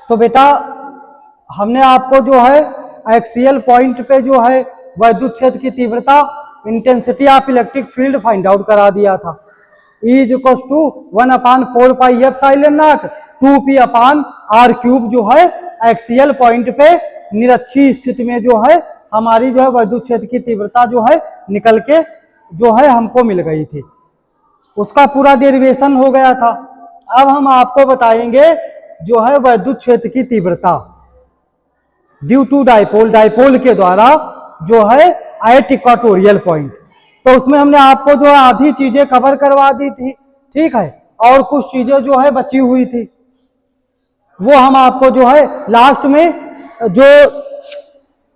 तो बेटा हमने आपको जो है एक्सियल पॉइंट पे जो है वैद्युत क्षेत्र की तीव्रता intensity of electric field find out करा दिया था। E is equal to 1/4πε0 2p/r³ जो है एक्सियल पॉइंट पे निरक्षीय स्थिति में जो है हमारी जो है वैद्युत क्षेत्र की तीव्रता जो है निकल के जो है हमको मिल गई थी, उसका पूरा डेरिवेशन हो गया था। अब हम आपको बताएंगे जो है वैद्युत क्षेत्र की तीव्रता ड्यू टू डाइपोल, डाइपोल के द्वारा जो है एट इक्वाटोरियल पॉइंट। तो उसमें हमने आपको जो है आधी चीजें कवर करवा दी थी, ठीक है, और कुछ चीजें जो है बची हुई थी वो हम आपको जो है लास्ट में जो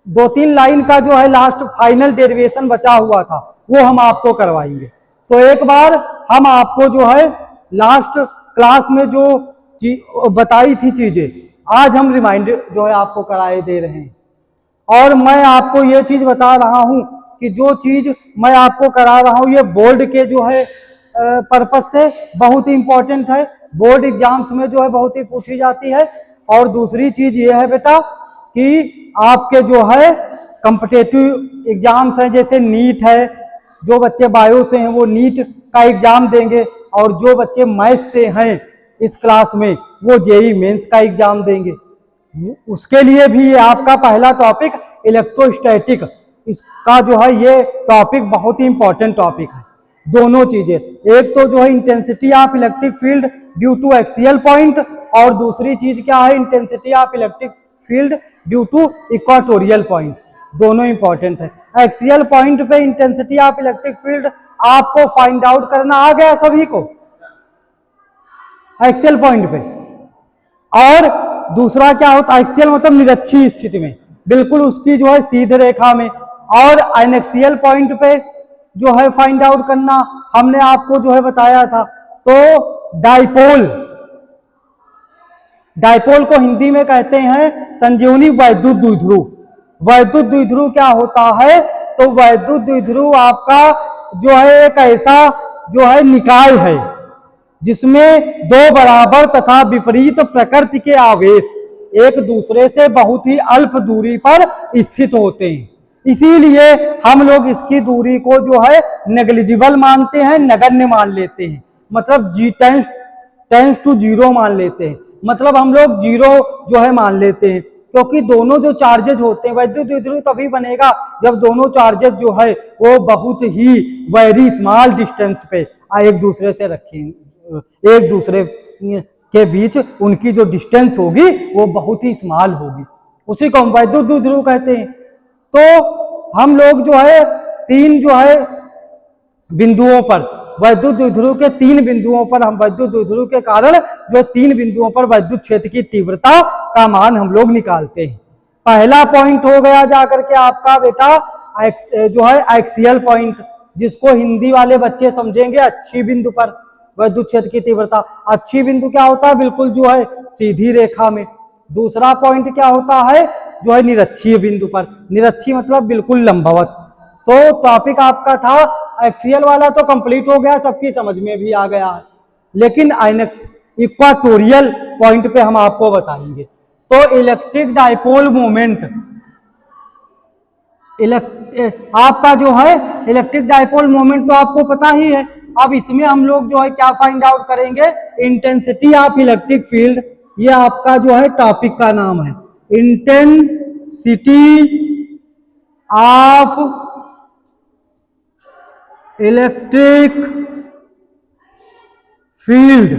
2-3 लाइन का जो है लास्ट फाइनल डेरिवेशन बचा हुआ था वो हम आपको करवाएंगे। तो एक बार हम आपको जो है लास्ट क्लास में जो बताई थी चीजें आज हम रिमाइंडर जो है आपको कराए दे रहे हैं। और मैं आपको ये चीज बता रहा हूं कि जो चीज मैं आपको करा रहा हूं ये बोर्ड के जो है पर्पज से बहुत ही इंपॉर्टेंट है, बोर्ड एग्जाम्स में जो है बहुत ही पूछी जाती है। और दूसरी चीज ये है बेटा कि आपके जो है कॉम्पिटिटिव एग्जाम्स हैं, जैसे नीट है, जो बच्चे बायो से हैं वो नीट का एग्जाम देंगे, और जो बच्चे मैथ से हैं इस क्लास में वो जेई मेंस का एग्जाम देंगे। उसके लिए भी आपका पहला टॉपिक इलेक्ट्रोस्टैटिक, इसका जो है ये टॉपिक बहुत ही इंपॉर्टेंट टॉपिक है। दोनों चीजें, एक तो जो है intensity of electric field due to axial point, और दूसरी चीज क्या है intensity of electric field due to equatorial point. दोनों इंपॉर्टेंट है। एक्सियल पॉइंट पे इंटेंसिटी ऑफ इलेक्ट्रिक फील्ड आपको फाइंड आउट करना आ गया सभी को एक्सियल पॉइंट पे। और दूसरा क्या होता है, एक्सियल मतलब निरक्षीय स्थिति में, बिल्कुल उसकी जो है सीध रेखा में। और अनएक्सियल पॉइंट पे जो है फाइंड आउट करना हमने आपको जो है बताया था। तो डाइपोल, डाइपोल को हिंदी में कहते हैं संजीवनी वैद्युत द्विध्रुव। वैद्युत द्विध्रुव क्या होता है, तो वैद्युत द्विध्रुव आपका जो है एक ऐसा जो है निकाय है जिसमें दो बराबर तथा विपरीत प्रकृति के आवेश एक दूसरे से बहुत ही अल्प दूरी पर स्थित होते हैं। इसीलिए हम लोग इसकी दूरी को जो है नेग्लिजिबल मानते हैं, नगण्य मान लेते हैं, मतलब जी टेंस टू जीरो मान लेते हैं, मतलब हम लोग जीरो जो है मान लेते हैं, क्योंकि दोनों जो चार्जेज होते हैं, वैद्युत द्विध्रुव तभी बनेगा जब दोनों चार्जेज जो है वो बहुत ही वेरी स्मॉल डिस्टेंस पे एक दूसरे से रखेंगे, एक दूसरे के बीच उनकी जो डिस्टेंस होगी वो बहुत ही स्मॉल होगी, उसी को हम वैद्युत द्विध्रुव कहते हैं। तो हम लोग जो है तीन जो है बिंदुओं पर वैद्युत द्विध्रुव के 3 बिंदुओं पर हम वैद्युत द्विध्रुव के कारण जो 3 बिंदुओं पर वैद्युत क्षेत्र की तीव्रता का मान हम लोग निकालते हैं। पहला पॉइंट हो गया जाकर के आपका बेटा जो है एक्सियल पॉइंट, जिसको हिंदी वाले बच्चे समझेंगे अच्छी बिंदु पर वैद्युत क्षेत्र की तीव्रता। अच्छी बिंदु क्या होता है, बिल्कुल जो है सीधी रेखा में। दूसरा पॉइंट क्या होता है, जो है निरक्षीय बिंदु पर, निरक्षीय मतलब बिल्कुल लंबवत। तो टॉपिक आपका था एक्सियल वाला तो कंप्लीट हो गया, सबकी समझ में भी आ गया है, लेकिन इक्वाटोरियल पॉइंट पे हम आपको बताएंगे। तो इलेक्ट्रिक डाइपोल मोमेंट, आपका जो है इलेक्ट्रिक डाइपोल मोमेंट तो आपको पता ही है। अब इसमें हम लोग जो है क्या फाइंड आउट करेंगे, इंटेंसिटी ऑफ इलेक्ट्रिक फील्ड, ये आपका जो है टॉपिक का नाम है, intensity of electric field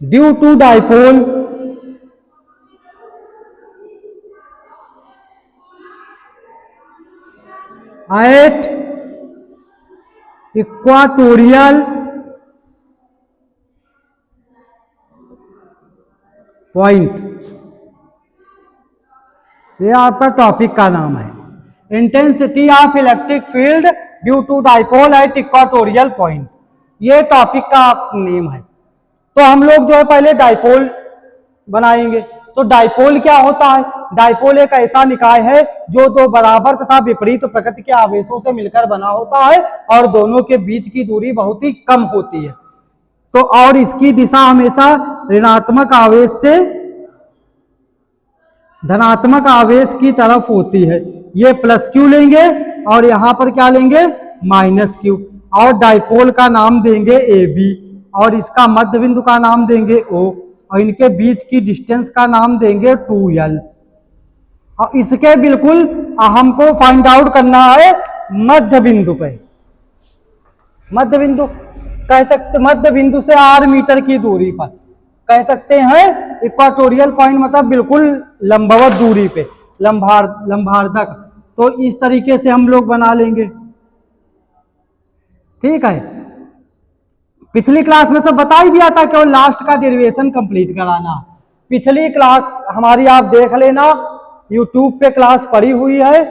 due to dipole at equatorial point, ये आपका टॉपिक का नाम है, intensity of electric field due to dipole at equatorial point, ये टॉपिक का नेम है। तो हम लोग जो है पहले डाइपोल बनाएंगे। तो डाइपोल क्या होता है, डाइपोल एक ऐसा निकाय है जो दो बराबर तथा विपरीत प्रकृति के आवेशों से मिलकर बना होता है और दोनों के बीच की दूरी बहुत ही कम होती है। तो और इसकी दिशा हमेशा ऋणात्मक आवेश से धनात्मक आवेश की तरफ होती है। ये प्लस क्यू लेंगे और यहां पर क्या लेंगे, माइनस क्यू, और डाइपोल का नाम देंगे ए बी, और इसका मध्य बिंदु का नाम देंगे ओ, और इनके बीच की डिस्टेंस का नाम देंगे 2l। और इसके बिल्कुल हमको फाइंड आउट करना है मध्य बिंदु पे। मध्य बिंदु कह सकते, मध्य बिंदु से r मीटर की दूरी पर कह सकते हैं, इक्वाटोरियल पॉइंट मतलब बिल्कुल लंबवत दूरी पे, लंबार्धक। तो इस तरीके से हम लोग बना लेंगे, ठीक है। पिछली क्लास में सब बता ही दिया था, केवल लास्ट का डेरिवेशन कंप्लीट कराना। पिछली क्लास हमारी आप देख लेना, यूट्यूब पे क्लास पड़ी हुई है,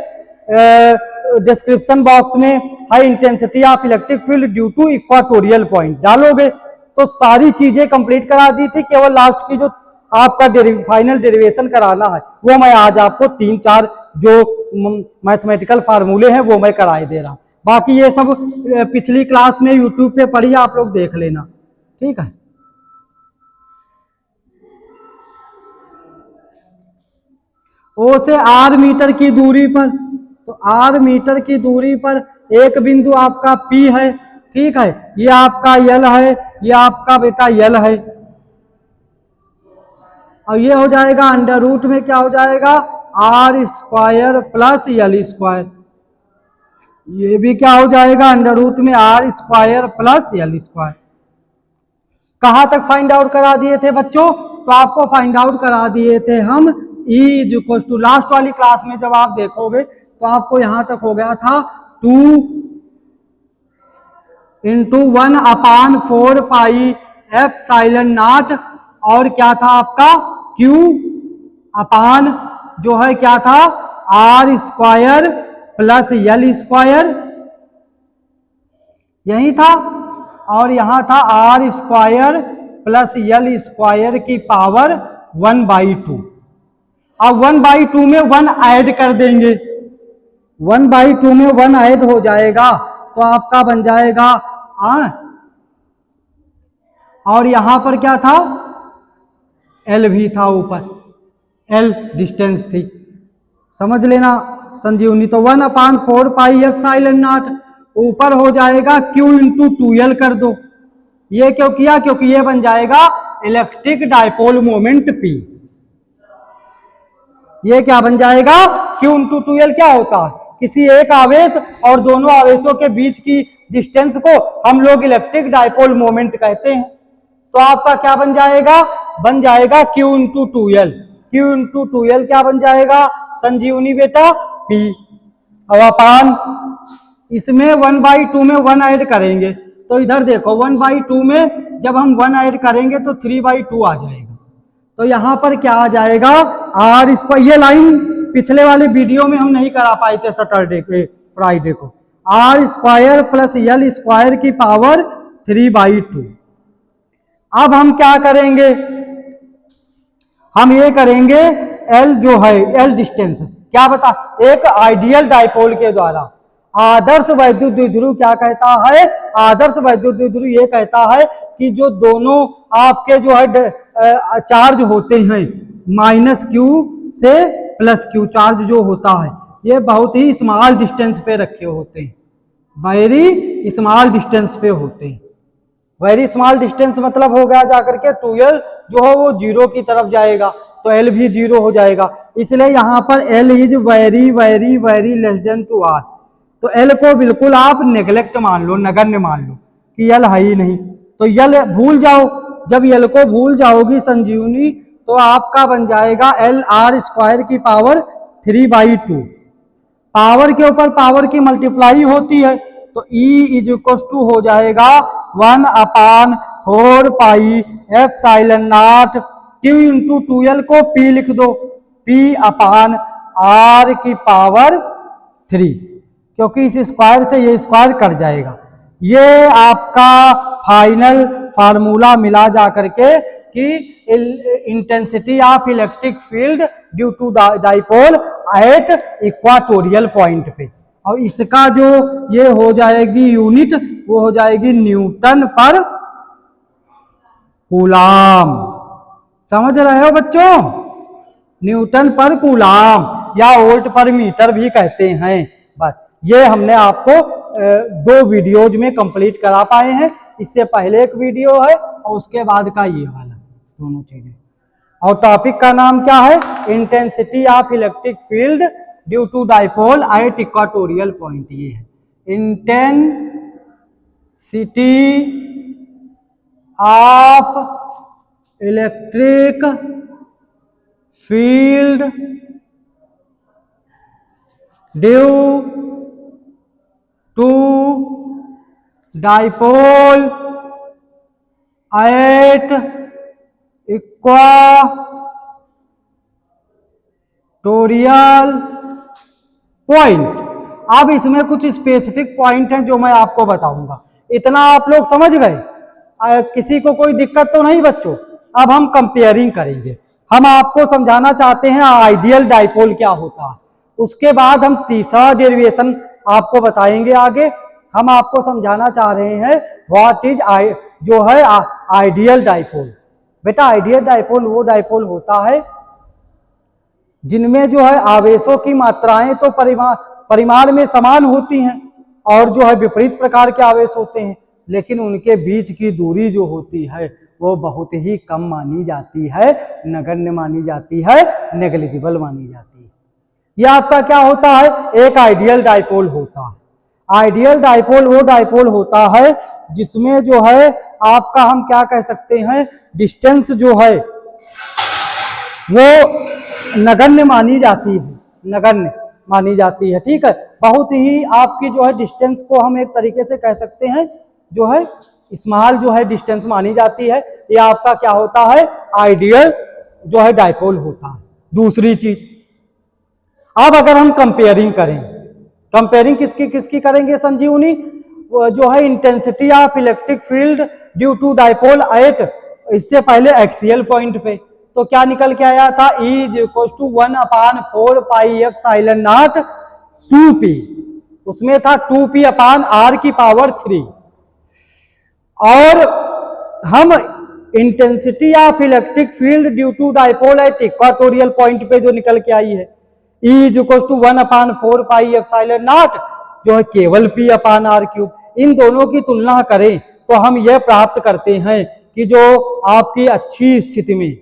डिस्क्रिप्शन बॉक्स में high intensity of electric field due to equatorial point डालोगे तो सारी चीजें कंप्लीट करा दी थी। केवल लास्ट की जो आपका फाइनल डेरिवेशन कराना है वो मैं आज आपको 3-4 जो मैथमेटिकल फार्मूले हैं वो मैं कराए दे रहा हूं। बाकी ये सब पिछली क्लास में यूट्यूब पे पढ़ी, आप लोग देख लेना, ठीक है। ओ से r मीटर की दूरी पर, तो r मीटर की दूरी पर एक बिंदु आपका P है, ठीक है। ये आपका L है, ये आपका बेटा L है, और ये हो जाएगा अंडर रूट में क्या हो जाएगा, r square plus L square. ये भी क्या हो जाएगा, अंडर रूट में r square plus L square. कहां तक फाइंड आउट करा दिए थे बच्चों, तो आपको फाइंड आउट करा दिए थे हम E is equal to, last वाली क्लास में जब आप देखोगे तो आपको यहां तक हो गया था 2 × 1/4 पाई एप्सिलॉन नॉट, और क्या था आपका Q अपान जो है क्या था r square plus L square, यही था। और यहां था r square plus L square की पावर 1/2। अब 1/2 में 1 ऐड कर देंगे, 1/2 में 1 ऐड हो जाएगा तो आपका बन जाएगा और यहां पर क्या था, L भी था ऊपर, L डिस्टेंस थी, समझ लेना संजीवनी। तो 1/4 पाई एप्सिलॉन नॉट ऊपर हो जाएगा Q × 2L कर दो। ये क्यों किया, क्योंकि ये बन जाएगा इलेक्ट्रिक डाइपोल मोमेंट P। ये क्या बन जाएगा, Q × 2L क्या होता है, किसी एक आवेश और दोनों आवेशों के बीच की डिस्टेंस को हम लोग इलेक्ट्रिक डाइपोल मोमेंट कहते हैं। तो आपका क्या बन जाएगा Q × 2L। Q × 2L क्या बन जाएगा संजीवनी बेटा, P। अब अपान इसमें 1/2 में 1 ऐड करेंगे, तो इधर देखो 1/2 में जब हम 1 ऐड करेंगे तो 3/2 आ जाएगा। तो यहां पर क्या आ जाएगा r स्क्वायर, ये लाइन पिछले वाले वीडियो में हम नहीं करा पाए थे सैटरडे के फ्राइडे को, r square plus L square की पावर 3/2। अब हम क्या करेंगे, हम ये करेंगे L जो है, L डिस्टेंस क्या बता, एक आइडियल डाइपोल के द्वारा आदर्श वैद्युत द्विध्रुव क्या कहता है, आदर्श वैद्युत द्विध्रुव ये कहता है कि जो दोनों आपके जो है चार्ज होते हैं -Q से +Q चार्ज जो होता है, ये बहुत ही स्मॉल डिस्टेंस पे रखे होते हैं, वेरी स्मॉल डिस्टेंस पे होते हैं। वेरी स्मॉल डिस्टेंस मतलब हो गया जाकर के 2L जो है वो 0 की तरफ जाएगा तो L भी 0 हो जाएगा, इसलिए यहाँ पर L is very very very less than to R। तो L को बिल्कुल आप नेग्लेक्ट मान लो, नगण्य मान लो कि L है ही नहीं, तो L भूल जाओ। जब L को भूल जाओगी संजीवनी तो आपका बन जाएगा L R स्क्वायर की पावर 3/2। पावर के ऊपर पावर की मल्टीप्लाई होती है तो E इज इक्वल टू हो जाएगा 1/4 pi epsilon not Q × 2L को P लिख दो, P/R की पावर 3, क्योंकि इस स्क्वायर से ये स्क्वायर कट जाएगा। ये आपका फाइनल फार्मूला मिला जा करके कि intensity of electric field due to dipole at equatorial point पे, और इसका जो ये हो जाएगी यूनिट वो हो जाएगी न्यूटन पर कूलाम। समझ रहे हो बच्चों? न्यूटन पर कूलाम या वोल्ट पर मीटर भी कहते हैं। बस ये हमने आपको 2 वीडियोज में कंप्लीट करा पाए हैं। इससे पहले एक वीडियो है और उसके बाद का ये वाला, दोनों चीजें। और टॉपिक का नाम क्या है? Intensity of electric field due to dipole at equatorial point. ये है intensity of electric field due to dipole at equatorial point. अब इसमें कुछ स्पेसिफिक पॉइंट हैं जो मैं आपको बताऊंगा। इतना आप लोग समझ गए? किसी को कोई दिक्कत तो नहीं बच्चों? अब हम कंपेयरिंग करेंगे। हम आपको समझाना चाहते हैं आइडियल डाइपोल क्या होता है। उसके बाद हम तीसरा डेरिवेशन आपको बताएंगे आगे। हम आपको समझाना चाह रहे हैं व्हाट इज जो है आइडियल डाइपोल। बेटा आइडियल डाइपोल वो डाइपोल होता है जिनमें जो है आवेशों की मात्राएं तो परिमाण में समान होती हैं और जो है विपरीत प्रकार के आवेश होते हैं, लेकिन उनके बीच की दूरी जो होती है वो बहुत ही कम मानी जाती है, नगण्य मानी जाती है, नेग्लिजिबल मानी जाती है। यह आपका क्या होता है? एक आइडियल डाइपोल होता है। आइडियल डाइपोल वो डाइपोल होता है जिसमें जो है आपका हम क्या कह सकते हैं, डिस्टेंस जो है वो नगण्य मानी जाती है, नगण्य मानी जाती है। ठीक है, बहुत ही आपकी जो है डिस्टेंस को हम एक तरीके से कह सकते हैं जो है स्मॉल जो है डिस्टेंस मानी जाती है। ये आपका क्या होता है? आइडियल जो है डाइपोल होता है। दूसरी चीज, अब अगर हम कंपेयरिंग करें, कंपेयरिंग किसकी किसकी करेंगे संजीवनी? जो है intensity of electric field due to dipole at, इससे पहले एक्सियल पॉइंट पे, तो क्या निकल के आया था? E is equal to 1/4 pi epsilon naught 2p, उसमें था 2p अपान r की पावर 3। और हम intensity of electric field due to dipole at equatorial point पे जो निकल के आई है E is equal to 1/4 pi epsilon naught जो है केवल p अपान r क्यूब। इन दोनों की तुलना करें तो हम यह प्राप्त करते हैं कि जो आपकी अच्छी स्थिति में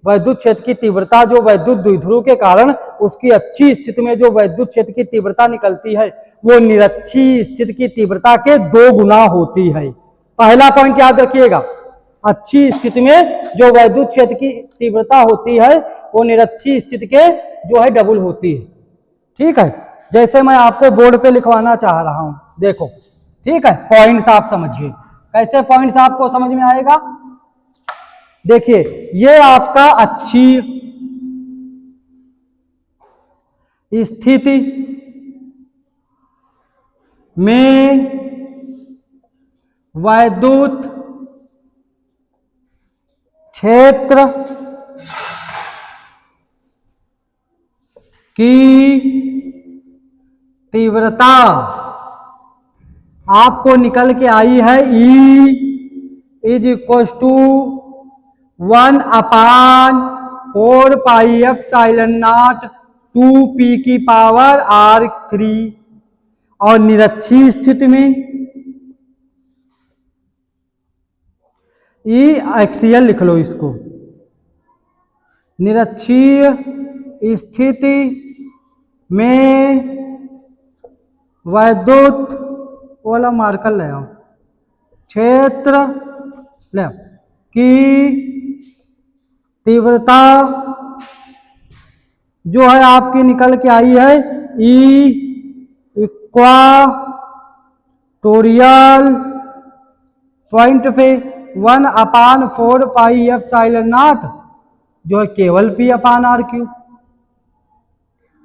वैद्युत क्षेत्र की तीव्रता, जो वैद्युत द्विध्रुव के कारण उसकी अच्छी स्थिति में जो वैद्युत क्षेत्र की तीव्रता निकलती है वो निरक्षी स्थिति की तीव्रता के 2 गुना होती है। पहला पॉइंट याद रखिएगा, अच्छी स्थिति में जो वैद्युत क्षेत्र की तीव्रता होती है वो निरक्षी स्थिति के जो है डबल होती है। ठीक है, जैसे मैं आपको बोर्ड पे लिखवाना चाह रहा हूं, देखो। ठीक है, पॉइंट्स आप समझिए। कैसे पॉइंट्स आपको समझ में आएगा? देखिए, ये आपका अच्छी स्थिति में वैद्युत क्षेत्र की तीव्रता आपको निकल के आई है E is equal to 1/4 pi epsilon naught 2p की पावर r3। और निरक्षी स्थिति में E एक्सियल लिख लो इसको, निरक्षीय स्थिति में वैद्युत वाला मार्कर ले आओ, क्षेत्र ले आओ की तीव्रता जो है आपकी निकल के आई है E इक्वाटोरियल पॉइंट पे 1/4 पाई एप्सिलॉन नॉट जो है केवल p अपान r क्यूब।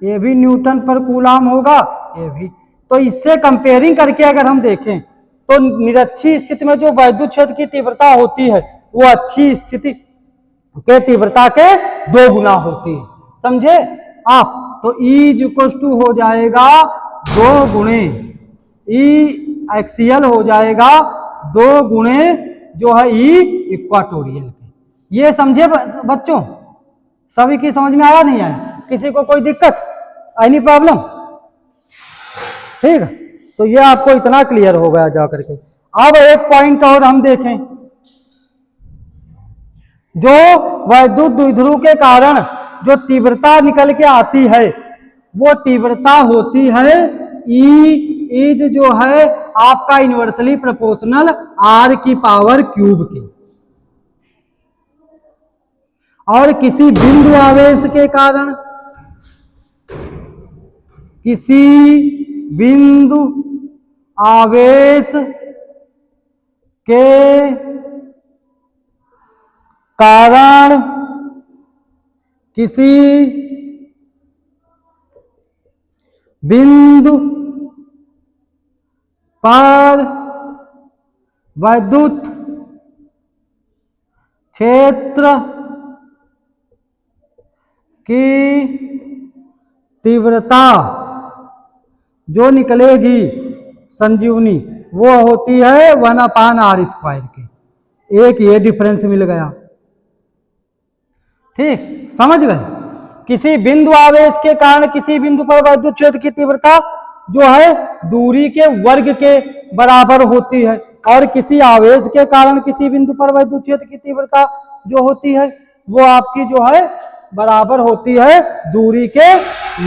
ये भी न्यूटन पर कूलाम होगा, ये भी। तो इससे कंपेयरिंग करके अगर हम देखें तो निरक्षी स्थिति में जो वैद्युत क्षेत्र की तीव्रता होती है वो अच्छी स्थिति के तीव्रता के 2 गुना होती है। समझे आप? तो E इक्वल टू हो जाएगा 2 गुणे E एक्सियल हो जाएगा 2 गुणे जो है E इक्वाटोरियल के। ये समझे बच्चों? सभी की समझ में आया नहीं आया? किसी को कोई दिक्कत, एनी प्रॉब्लम? ठीक है, तो ये आपको इतना क्लियर हो गया जा करके। अब एक पॉइंट और हम देखें, जो वैद्युत द्विध्रुव के कारण जो तीव्रता निकल के आती है वो तीव्रता होती है ई इज जो है आपका इन्वर्सली प्रोपोर्शनल आर की पावर क्यूब के। और किसी बिंदु आवेश के कारण, किसी बिंदु आवेश के कारण किसी बिंदु पर वैद्युत क्षेत्र की तीव्रता जो निकलेगी संजीवनी वो होती है 1/r² के। एक ये डिफरेंस मिल गया। ठीक, समझ गए? किसी बिंदु आवेश के कारण किसी बिंदु पर वैद्युत क्षेत्र की तीव्रता जो है दूरी के वर्ग के बराबर होती है, और किसी आवेश के कारण किसी बिंदु पर वैद्युत क्षेत्र की तीव्रता जो होती है वो आपकी जो है बराबर होती है दूरी के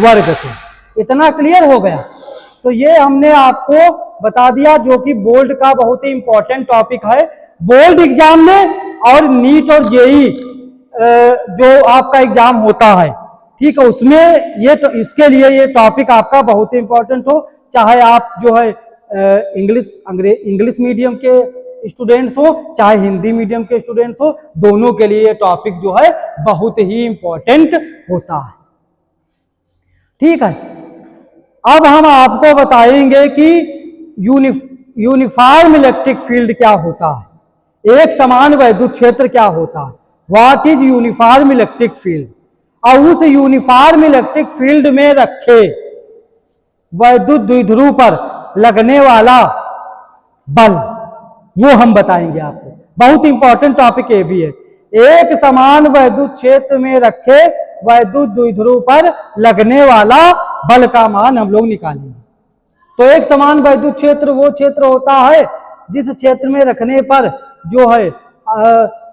वर्ग के। इतना क्लियर हो गया? तो ये हमने आपको बता दिया, जो कि बोर्ड का बहुत ही इंपॉर्टेंट टॉपिक है। बोर्ड एग्जाम में और नीट और जेई जो आपका एग्जाम होता है, ठीक है, उसमें ये तो इसके लिए ये टॉपिक आपका बहुत ही इंपॉर्टेंट हो, चाहे आप जो है इंग्लिश मीडियम के स्टूडेंट्स हो चाहे हिंदी मीडियम के स्टूडेंट्स हो, दोनों के लिए ये टॉपिक जो है बहुत ही इंपॉर्टेंट होता है। ठीक है, अब हम आपको बताएंगे कि यूनिफॉर्म इलेक्ट्रिक फील्ड क्या होता है, एक समान वैद्युत क्षेत्र क्या होता है, what is uniform electric field. और उस यूनिफॉर्म इलेक्ट्रिक फील्ड में रखे वैद्युत द्विध्रुव पर लगने वाला बल, वो हम बताएंगे आपको। बहुत इंपॉर्टेंट टॉपिक ये भी है। एक समान वैद्युत क्षेत्र में रखे वैद्युत द्विध्रुव पर लगने वाला बल का मान हम लोग निकालेंगे। तो एक समान वैद्युत क्षेत्र वो क्षेत्र होता है जिस क्षेत्र में रखने पर जो है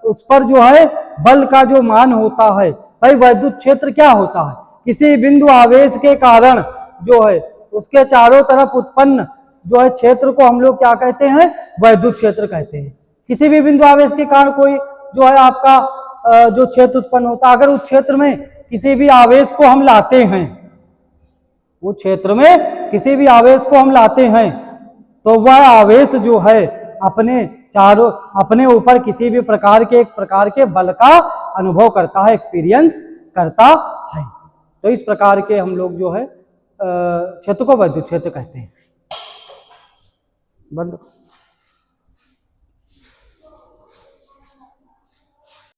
उस पर जो है बल का जो मान होता है। भाई वैद्युत क्षेत्र क्या होता है? किसी बिंदु आवेश के कारण जो है उसके चारों तरफ उत्पन्न जो है क्षेत्र को हम लोग क्या कहते हैं? वैद्युत क्षेत्र कहते हैं। किसी भी बिंदु आवेश के कारण कोई जो है आपका जो क्षेत्र उत्पन्न होता है, अगर उस क्षेत्र में किसी भी आवेश को हम लाते हैं, वो क्षेत्र में किसी भी आवेश को हम लाते हैं, तो वह आवेश जो है अपने ऊपर किसी भी प्रकार के बल का अनुभव करता है, एक्सपीरियंस करता है। तो इस प्रकार के हम लोग जो है क्षेत्र को वैद्युत क्षेत्र कहते हैं। बंद।